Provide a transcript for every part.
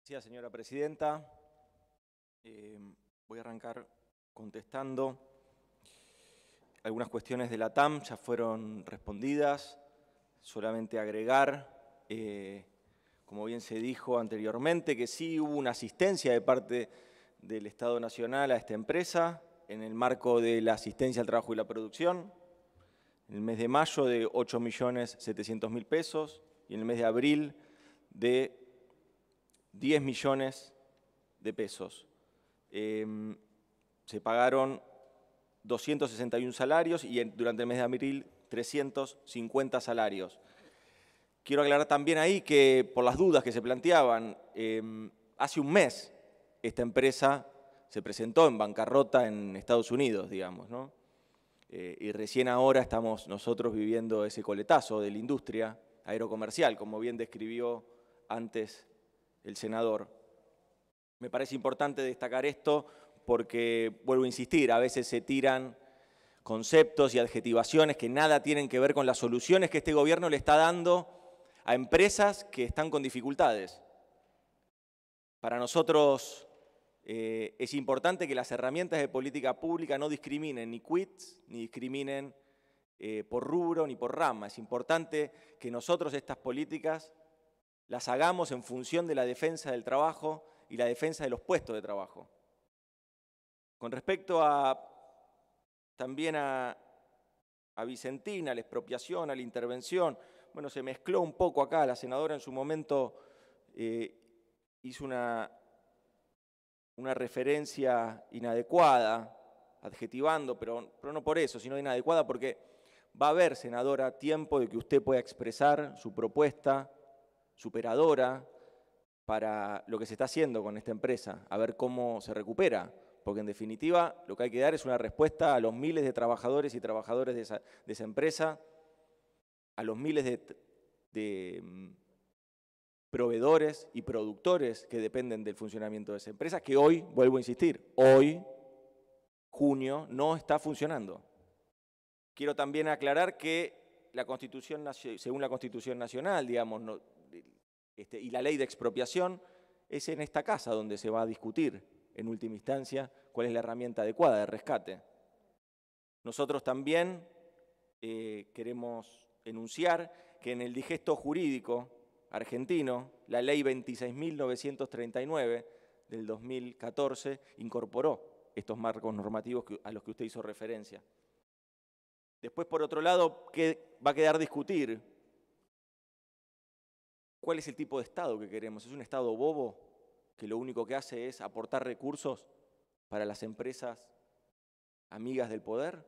Gracias, señora presidenta. Voy a arrancar contestando. Algunas cuestiones de la TAM ya fueron respondidas. Solamente agregar, como bien se dijo anteriormente, que sí hubo una asistencia de parte del Estado Nacional a esta empresa en el marco de la asistencia al trabajo y la producción. En el mes de mayo de 8.700.000 pesos y en el mes de abril de 10 millones de pesos. Se pagaron 261 salarios y durante el mes de abril 350 salarios. Quiero aclarar también ahí que, por las dudas que se planteaban, hace un mes esta empresa se presentó en bancarrota en Estados Unidos, digamos, ¿no? Y recién ahora estamos nosotros viviendo ese coletazo de la industria aerocomercial, como bien describió antes el senador. Me parece importante destacar esto porque, vuelvo a insistir, a veces se tiran conceptos y adjetivaciones que nada tienen que ver con las soluciones que este gobierno le está dando a empresas que están con dificultades. Para nosotros es importante que las herramientas de política pública no discriminen ni quits, ni discriminen por rubro ni por rama. Es importante que nosotros estas políticas las hagamos en función de la defensa del trabajo y la defensa de los puestos de trabajo. Con respecto también a Vicentina, a la expropiación, a la intervención, bueno, se mezcló un poco acá. La senadora en su momento hizo una referencia inadecuada, adjetivando, pero no por eso, sino inadecuada porque va a haber, senadora, tiempo de que usted pueda expresar su propuesta superadora para lo que se está haciendo con esta empresa, a ver cómo se recupera, porque en definitiva lo que hay que dar es una respuesta a los miles de trabajadores y trabajadoras de esa empresa, a los miles de proveedores y productores que dependen del funcionamiento de esa empresa, que hoy, vuelvo a insistir, hoy, junio, no está funcionando. Quiero también aclarar que según la Constitución Nacional, digamos, y la ley de expropiación, es en esta casa donde se va a discutir, en última instancia, cuál es la herramienta adecuada de rescate. Nosotros también queremos enunciar que en el digesto jurídico argentino, la ley 26.939 del 2014 incorporó estos marcos normativos a los que usted hizo referencia. Después, por otro lado, va a quedar discutir cuál es el tipo de Estado que queremos. ¿Es un Estado bobo que lo único que hace es aportar recursos para las empresas amigas del poder?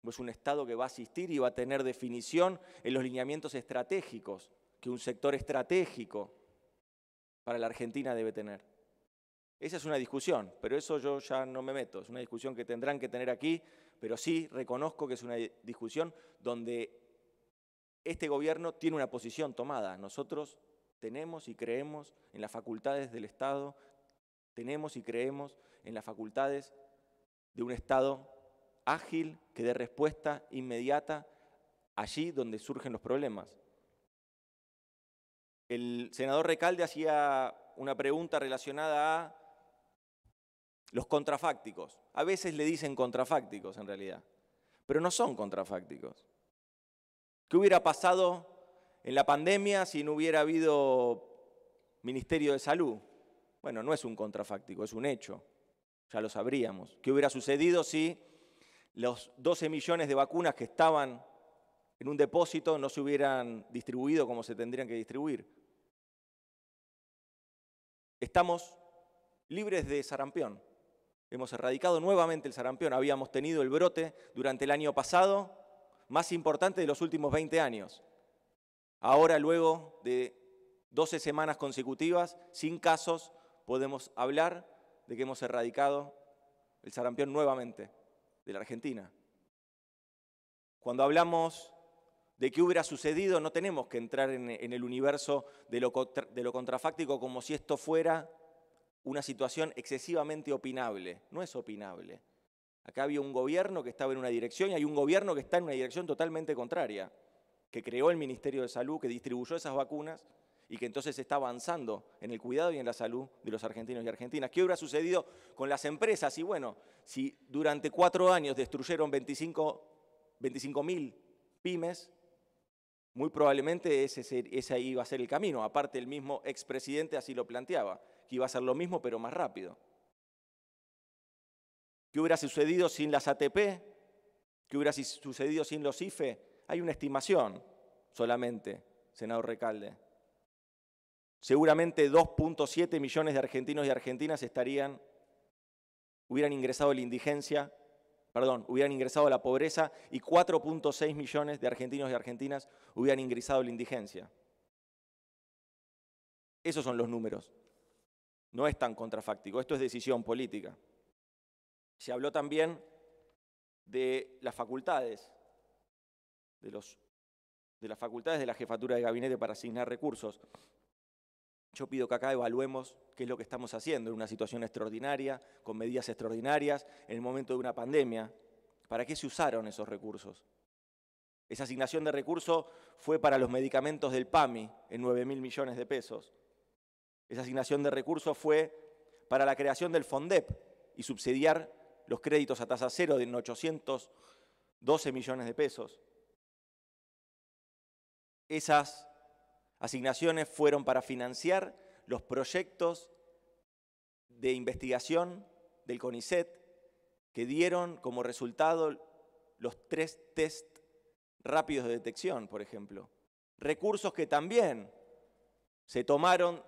¿O es un Estado que va a asistir y va a tener definición en los lineamientos estratégicos que un sector estratégico para la Argentina debe tener? Esa es una discusión, pero eso yo ya no me meto. Es una discusión que tendrán que tener aquí, pero sí reconozco que es una discusión donde este gobierno tiene una posición tomada. Nosotros tenemos y creemos en las facultades del Estado, tenemos y creemos en las facultades de un Estado ágil que dé respuesta inmediata allí donde surgen los problemas. El senador Recalde hacía una pregunta relacionada a los contrafácticos. A veces le dicen contrafácticos en realidad, pero no son contrafácticos. ¿Qué hubiera pasado en la pandemia si no hubiera habido Ministerio de Salud? Bueno, no es un contrafáctico, es un hecho. Ya lo sabríamos. ¿Qué hubiera sucedido si los 12 millones de vacunas que estaban en un depósito no se hubieran distribuido como se tendrían que distribuir? Estamos libres de sarampión. Hemos erradicado nuevamente el sarampión. Habíamos tenido el brote durante el año pasado más importante de los últimos 20 años. Ahora, luego de 12 semanas consecutivas, sin casos, podemos hablar de que hemos erradicado el sarampión nuevamente de la Argentina. Cuando hablamos de qué hubiera sucedido, no tenemos que entrar en el universo de lo contrafáctico como si esto fuera una situación excesivamente opinable. No es opinable. Acá había un gobierno que estaba en una dirección y hay un gobierno que está en una dirección totalmente contraria, que creó el Ministerio de Salud, que distribuyó esas vacunas y que entonces se está avanzando en el cuidado y en la salud de los argentinos y argentinas. ¿Qué hubiera sucedido con las empresas? Y bueno, si durante 4 años destruyeron 25.000 pymes, muy probablemente ese iba a ser el camino. Aparte, el mismo expresidente así lo planteaba, que iba a ser lo mismo pero más rápido. ¿Qué hubiera sucedido sin las ATP? ¿Qué hubiera sucedido sin los IFE? Hay una estimación solamente, senador Recalde. Seguramente 2.7 millones de argentinos y argentinas hubieran ingresado a la indigencia, hubieran ingresado a la pobreza, y 4.6 millones de argentinos y argentinas hubieran ingresado a la indigencia. Esos son los números. No es tan contrafáctico, esto es decisión política. Se habló también de las facultades, de las facultades de la jefatura de gabinete para asignar recursos. Yo pido que acá evaluemos qué es lo que estamos haciendo en una situación extraordinaria, con medidas extraordinarias, en el momento de una pandemia. ¿Para qué se usaron esos recursos? Esa asignación de recursos fue para los medicamentos del PAMI en 9.000 millones de pesos. Esa asignación de recursos fue para la creación del FONDEP y subsidiar los créditos a tasa cero de 812 millones de pesos. Esas asignaciones fueron para financiar los proyectos de investigación del CONICET que dieron como resultado los 3 test rápidos de detección, por ejemplo. Recursos que también se tomaron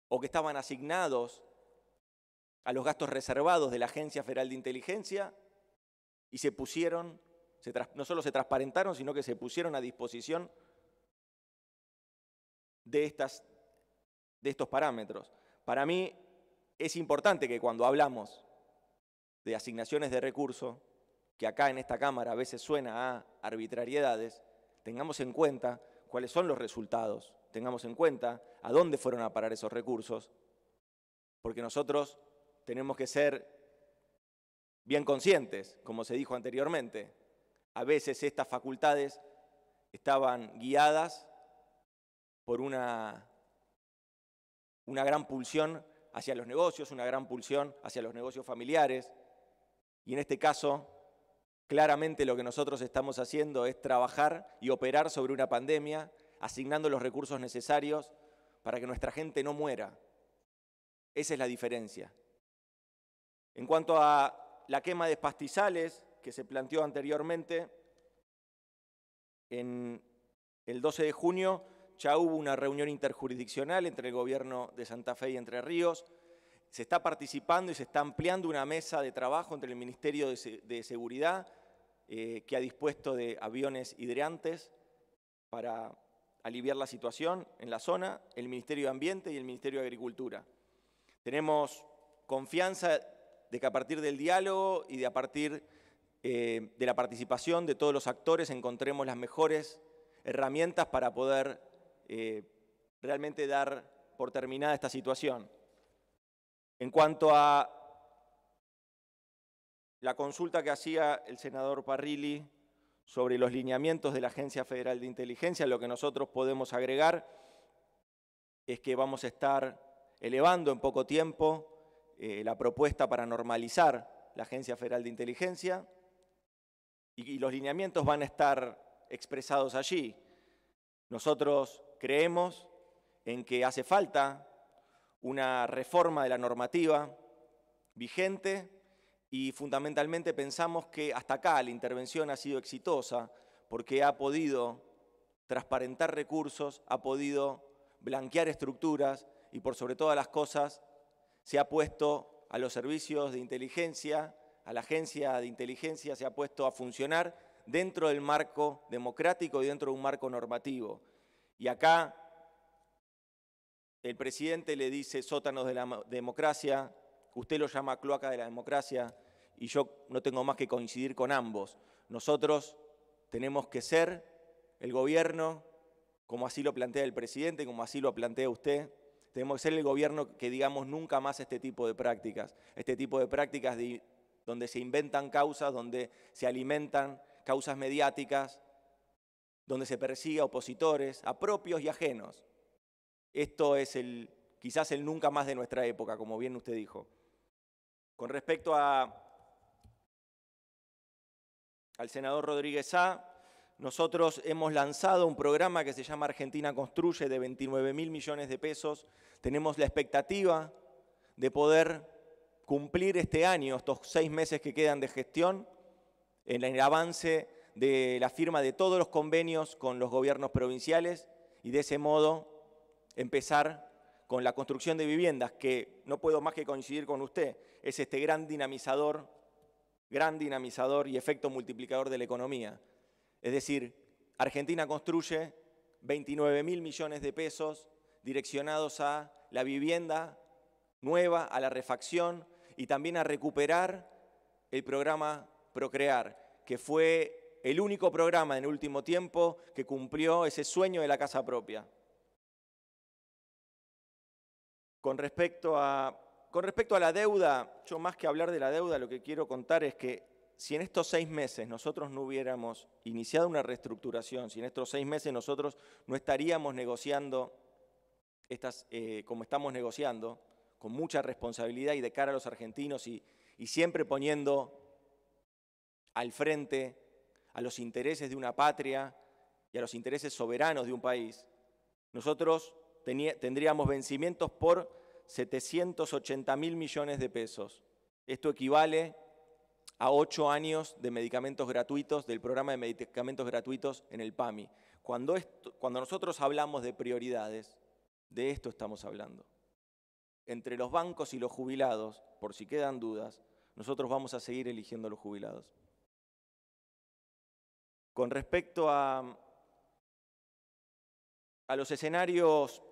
o que estaban asignados a los gastos reservados de la Agencia Federal de Inteligencia y se pusieron, no solo se transparentaron, sino que se pusieron a disposición de estos parámetros. Para mí es importante que cuando hablamos de asignaciones de recursos, que acá en esta Cámara a veces suena a arbitrariedades, tengamos en cuenta cuáles son los resultados, tengamos en cuenta a dónde fueron a parar esos recursos, porque nosotros tenemos que ser bien conscientes, como se dijo anteriormente. A veces estas facultades estaban guiadas por una gran pulsión hacia los negocios, una gran pulsión hacia los negocios familiares. Y en este caso, claramente lo que nosotros estamos haciendo es trabajar y operar sobre una pandemia, asignando los recursos necesarios para que nuestra gente no muera. Esa es la diferencia. En cuanto a la quema de pastizales que se planteó anteriormente, en el 12 de junio ya hubo una reunión interjurisdiccional entre el gobierno de Santa Fe y Entre Ríos. Se está participando y se está ampliando una mesa de trabajo entre el Ministerio de Seguridad, que ha dispuesto de aviones hidrantes para aliviar la situación en la zona, el Ministerio de Ambiente y el Ministerio de Agricultura. Tenemos confianza de que a partir del diálogo y a partir de la participación de todos los actores encontremos las mejores herramientas para poder realmente dar por terminada esta situación. En cuanto a la consulta que hacía el senador Parrilli sobre los lineamientos de la Agencia Federal de Inteligencia, lo que nosotros podemos agregar es que vamos a estar elevando en poco tiempo la propuesta para normalizar la Agencia Federal de Inteligencia y los lineamientos van a estar expresados allí. Nosotros creemos en que hace falta una reforma de la normativa vigente y fundamentalmente pensamos que hasta acá la intervención ha sido exitosa porque ha podido transparentar recursos, ha podido blanquear estructuras y por sobre todas las cosas se ha puesto a los servicios de inteligencia, a la agencia de inteligencia, se ha puesto a funcionar dentro del marco democrático y dentro de un marco normativo. Y acá el presidente le dice sótanos de la democracia, usted lo llama cloaca de la democracia y yo no tengo más que coincidir con ambos. Nosotros tenemos que ser el gobierno, como así lo plantea el presidente, como así lo plantea usted, tenemos que ser el gobierno que digamos nunca más este tipo de prácticas donde se inventan causas, donde se alimentan causas mediáticas, donde se persigue a opositores, a propios y ajenos. Esto es quizás el nunca más de nuestra época, como bien usted dijo. Con respecto al senador Rodríguez Sá, nosotros hemos lanzado un programa que se llama Argentina Construye de 29.000 millones de pesos. Tenemos la expectativa de poder cumplir este año, estos 6 meses que quedan de gestión, en el avance de la firma de todos los convenios con los gobiernos provinciales y de ese modo empezar con la construcción de viviendas, que no puedo más que coincidir con usted, es este gran dinamizador y efecto multiplicador de la economía. Es decir, Argentina Construye 29.000 millones de pesos direccionados a la vivienda nueva, a la refacción y también a recuperar el programa Procrear, que fue el único programa en el último tiempo que cumplió ese sueño de la casa propia. Con respecto a la deuda, yo más que hablar de la deuda, lo que quiero contar es que si en estos 6 meses nosotros no hubiéramos iniciado una reestructuración, si en estos 6 meses nosotros no estaríamos negociando como estamos negociando, con mucha responsabilidad y de cara a los argentinos y siempre poniendo al frente a los intereses de una patria y a los intereses soberanos de un país, nosotros tendríamos vencimientos por 780.000 millones de pesos. Esto equivale a 8 años de medicamentos gratuitos, del programa de medicamentos gratuitos en el PAMI. Cuando nosotros hablamos de prioridades, de esto estamos hablando. Entre los bancos y los jubilados, por si quedan dudas, nosotros vamos a seguir eligiendo a los jubilados. Con respecto a los escenarios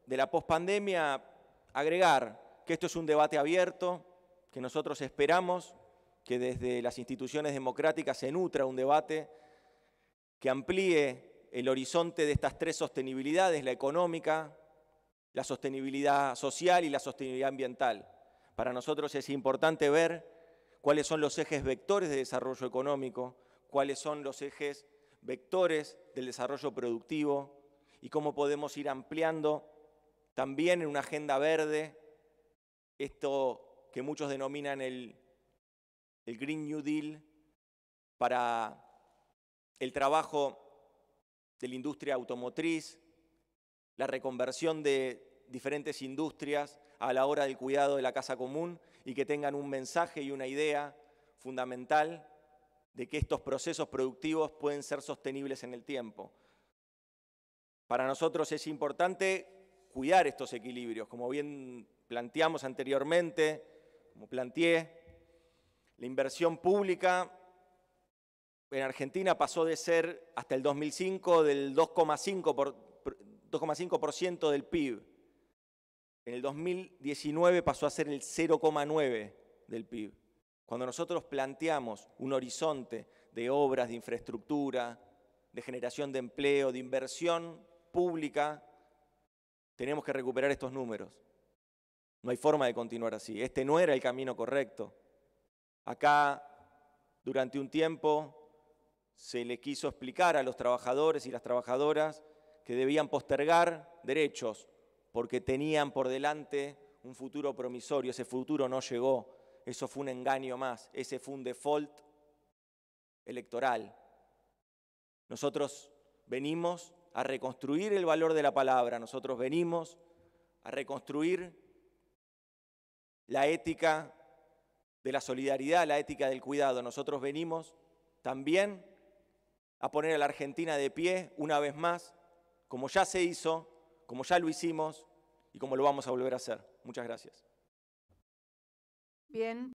de la pospandemia, agregar que esto es un debate abierto, que nosotros esperamos que desde las instituciones democráticas se nutra un debate que amplíe el horizonte de estas 3 sostenibilidades, la económica, la sostenibilidad social y la sostenibilidad ambiental. Para nosotros es importante ver cuáles son los ejes vectores de desarrollo económico, cuáles son los ejes vectores del desarrollo productivo y cómo podemos ir ampliando también en una agenda verde esto que muchos denominan el Green New Deal para el trabajo de la industria automotriz, la reconversión de diferentes industrias a la hora del cuidado de la casa común y que tengan un mensaje y una idea fundamental de que estos procesos productivos pueden ser sostenibles en el tiempo. Para nosotros es importante cuidar estos equilibrios, como bien planteamos anteriormente, como planteé, la inversión pública en Argentina pasó de ser hasta el 2005 del 2,5% del PIB. En el 2019 pasó a ser el 0,9% del PIB. Cuando nosotros planteamos un horizonte de obras, de infraestructura, de generación de empleo, de inversión pública, tenemos que recuperar estos números. No hay forma de continuar así. Este no era el camino correcto. Acá, durante un tiempo, se le quiso explicar a los trabajadores y las trabajadoras que debían postergar derechos porque tenían por delante un futuro promisorio. Ese futuro no llegó. Eso fue un engaño más. Ese fue un default electoral. Nosotros venimos a reconstruir el valor de la palabra. Nosotros venimos a reconstruir la ética de la solidaridad, la ética del cuidado. Nosotros venimos también a poner a la Argentina de pie una vez más, como ya se hizo, como ya lo hicimos y como lo vamos a volver a hacer. Muchas gracias. Bien.